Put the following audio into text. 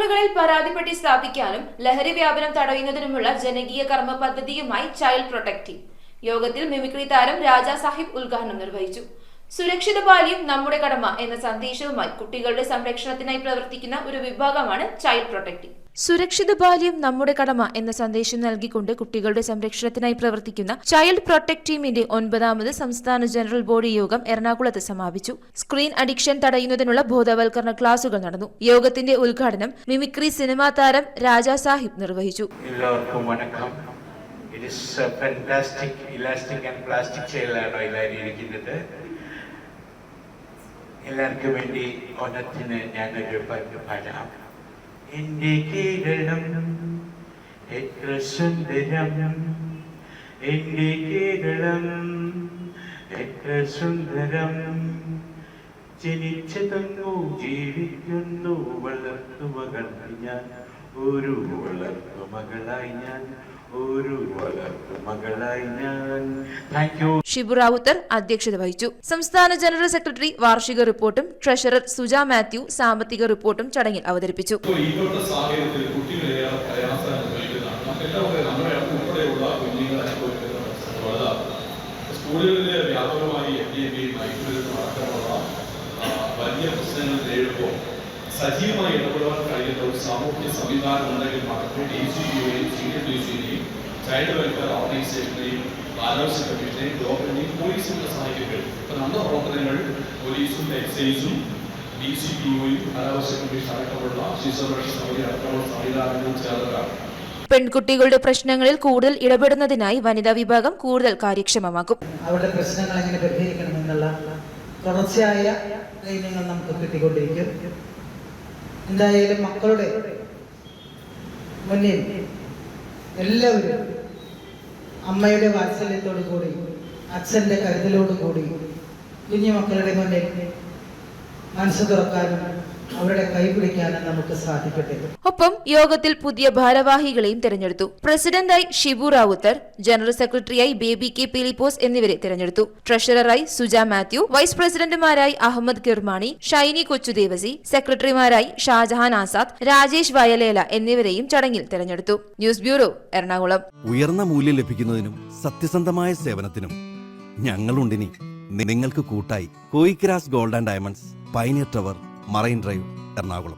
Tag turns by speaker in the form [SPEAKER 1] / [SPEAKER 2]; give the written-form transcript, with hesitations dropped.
[SPEAKER 1] സ്കൂളുകളിൽ പരാതിപ്പെട്ടി സ്ഥാപിക്കാനും ലഹരി വ്യാപനം തടയുന്നതിനുമുള്ള ജനകീയ കർമ്മ പദ്ധതിയുമായി ചൈൽഡ് പ്രൊട്ടക്ടീവ് യോഗത്തിൽ മിമിക്രി താരം രാജാ സാഹിബ് ഉദ്ഘാടനം നിർവഹിച്ചു. സുരക്ഷിത ബാല്യം നമ്മുടെ കടമ എന്ന സന്ദേശവുമായി കുട്ടികളുടെ സംരക്ഷണത്തിനായി പ്രവർത്തിക്കുന്ന ഒരു വിഭാഗമാണ് ചൈൽഡ് പ്രൊട്ടക്ടീവ്. സുരക്ഷിത ബാല്യം നമ്മുടെ കടമ എന്ന സന്ദേശം നൽകിക്കൊണ്ട് കുട്ടികളുടെ സംരക്ഷണത്തിനായി പ്രവർത്തിക്കുന്ന ചൈൽഡ് പ്രൊട്ടക്ട് ടീമിന്റെ 9ാമത് സംസ്ഥാന ജനറൽ ബോഡി യോഗം എറണാകുളത്ത് സമാപിച്ചു. സ്ക്രീൻ അഡിക്ഷൻ തടയുന്നതിനുള്ള ബോധവൽക്കരണ ക്ലാസുകൾ നടന്നു. യോഗത്തിന്റെ ഉദ്ഘാടനം മിമിക്രി സിനിമാ താരം രാജാ സാഹിബ് നിർവഹിച്ചു.
[SPEAKER 2] എല്ലാവർക്കും വണക്കം. It is a fantastic elastic and plastic ചെയറിലാണ് എല്ലാവരും ഇരിക്കുന്നത്. എല്ലാവർക്കും വേണ്ടി ഓണത്തിന് ഞാനൊരു പാട്ട് പാടാം. എൻ്റെ കേരളം എത്ര സുന്ദരം, എൻ്റെ കേരളം എത്ര സുന്ദരം, ജനിച്ചതെന്നു ജീവിക്കുന്നു വളർത്തുമകളായി ഞാൻ, ഒരു വളർത്തുമകളായി ഞാൻ, ഒരു വളർത്തുമകളായി ഞാൻ.
[SPEAKER 1] ഷിബു റാവുത്തർ അധ്യക്ഷത വഹിച്ചു. സംസ്ഥാന ജനറൽ സെക്രട്ടറി വാർഷിക റിപ്പോർട്ടും ട്രഷറർ സുജ മാത്യു സാമ്പത്തിക റിപ്പോർട്ടും ചടങ്ങിൽ അവതരിപ്പിച്ചു.
[SPEAKER 3] സ്കൂളുകളിലെ വ്യാപകമായി വലിയ പ്രശ്നങ്ങൾ നേരിടുമ്പോൾ സജീവമായി ഇടപെടാൻ കഴിയുന്ന ഒരു സാമൂഹ്യ സംവിധാനം ഉണ്ടെങ്കിൽ മാത്രമേ DCPയെയും സീനിയർ DCയെയും ചൈൽഡ് വെൽഫെയർ ഓർഗനൈസേഷനെയും ബാലാവകാശ കമ്മീഷനെയും ഗവൺമെന്റിനെയും പോലീസിനെ സഹായിക്കാൻ കഴിയും. ഇപ്പൊ നമ്മുടെ പ്രവർത്തനങ്ങൾ പോലീസും എക്സൈസും DCPയും ബാലാവകാശ കമ്മീഷൻ അടക്കമുള്ള ശിശുസുരക്ഷാ സമിതി അടക്കമുള്ള സംവിധാനങ്ങളും ചേർന്നതാണ്.
[SPEAKER 1] പെൺകുട്ടികളുടെ പ്രശ്നങ്ങളിൽ കൂടുതൽ ഇടപെടുന്നതിനായി വനിതാ വിഭാഗം കൂടുതൽ കാര്യക്ഷമമാക്കും.
[SPEAKER 4] അവരുടെ പ്രശ്നങ്ങൾ എങ്ങനെ പരിഹരിക്കണമെന്നുള്ള തുടർച്ചയായ ട്രെയിനിങ്ങൾ നമുക്ക് കിട്ടിക്കൊണ്ടിരിക്കും. എന്തായാലും മക്കളുടെ മുന്നിൽ എല്ലാവരും അമ്മയുടെ വാത്സല്യത്തോടു കൂടി അച്ഛൻ്റെ കരുതലോടു കൂടി കുഞ്ഞു മക്കളുടെ മുന്നിൽ മനസ്സ് തുറക്കാനും അവരുടെ കൈപിടിക്കാനും നമുക്ക് സാധിക്കട്ടെ.
[SPEAKER 1] ഒപ്പം യോഗത്തിൽ പുതിയ ഭാരവാഹികളെയും തെരഞ്ഞെടുത്തു. പ്രസിഡന്റായി ഷിബു റാവുത്തർ, ജനറൽ സെക്രട്ടറിയായി ബേബി കെ പീലിപ്പോസ് എന്നിവരെ തെരഞ്ഞെടുത്തു. ട്രഷററായി സുജ മാത്യു, വൈസ് പ്രസിഡന്റുമാരായി അഹമ്മദ് കിർമാണി, ഷൈനി കൊച്ചുദേവസി, സെക്രട്ടറിമാരായി ഷാജഹാൻ ആസാദ്, രാജേഷ് വയലേല എന്നിവരെയും ചടങ്ങിൽ തെരഞ്ഞെടുത്തു. News bureau, Ernakulam.
[SPEAKER 5] ഉയർന്ന മൂല്യം ലഭിക്കുന്നതിനും സത്യസന്ധമായ സേവനത്തിനും ഞങ്ങളുണ്ടിനി നിങ്ങൾക്ക് കൂട്ടായി. Koyikras gold and diamonds, Pioneer Tower, Marine Drive, Ernakulam.